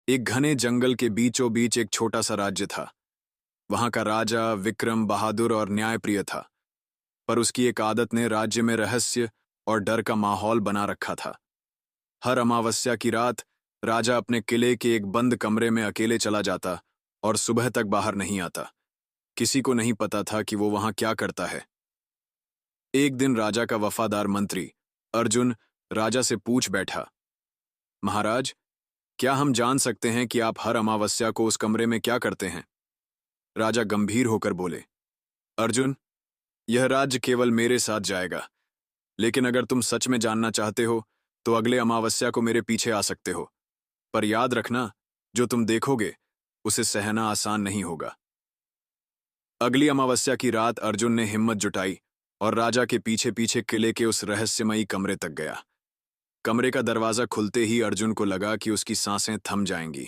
एक घने जंगल के बीचों बीच एक छोटा सा राज्य था। वहां का राजा विक्रम बहादुर और न्यायप्रिय था, पर उसकी एक आदत ने राज्य में रहस्य और डर का माहौल बना रखा था। हर अमावस्या की रात राजा अपने किले के एक बंद कमरे में अकेले चला जाता और सुबह तक बाहर नहीं आता। किसी को नहीं पता था कि वो वहां क्या करता है। एक दिन राजा का वफादार मंत्री अर्जुन राजा से पूछ बैठा, महाराज, क्या हम जान सकते हैं कि आप हर अमावस्या को उस कमरे में क्या करते हैं? राजा गंभीर होकर बोले, अर्जुन, यह राज्य केवल मेरे साथ जाएगा, लेकिन अगर तुम सच में जानना चाहते हो तो अगले अमावस्या को मेरे पीछे आ सकते हो। पर याद रखना, जो तुम देखोगे उसे सहना आसान नहीं होगा। अगली अमावस्या की रात अर्जुन ने हिम्मत जुटाई और राजा के पीछे पीछे किले के उस रहस्यमयी कमरे तक गया। कमरे का दरवाजा खुलते ही अर्जुन को लगा कि उसकी सांसें थम जाएंगी।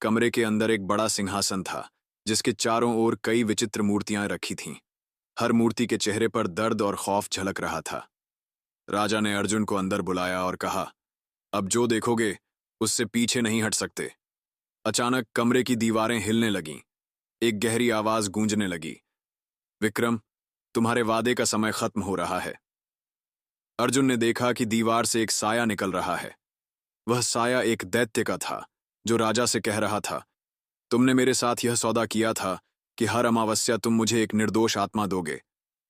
कमरे के अंदर एक बड़ा सिंहासन था, जिसके चारों ओर कई विचित्र मूर्तियां रखी थीं। हर मूर्ति के चेहरे पर दर्द और खौफ झलक रहा था। राजा ने अर्जुन को अंदर बुलाया और कहा, अब जो देखोगे उससे पीछे नहीं हट सकते। अचानक कमरे की दीवारें हिलने लगीं। एक गहरी आवाज गूंजने लगी, विक्रम, तुम्हारे वादे का समय खत्म हो रहा है। अर्जुन ने देखा कि दीवार से एक साया निकल रहा है। वह साया एक दैत्य का था, जो राजा से कह रहा था, तुमने मेरे साथ यह सौदा किया था कि हर अमावस्या तुम मुझे एक निर्दोष आत्मा दोगे,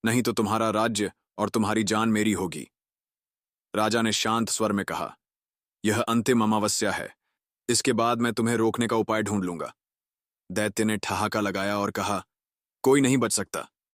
नहीं तो तुम्हारा राज्य और तुम्हारी जान मेरी होगी। राजा ने शांत स्वर में कहा, यह अंतिम अमावस्या है, इसके बाद मैं तुम्हें रोकने का उपाय ढूंढ लूंगा। दैत्य ने ठहाका लगाया और कहा, कोई नहीं बच सकता।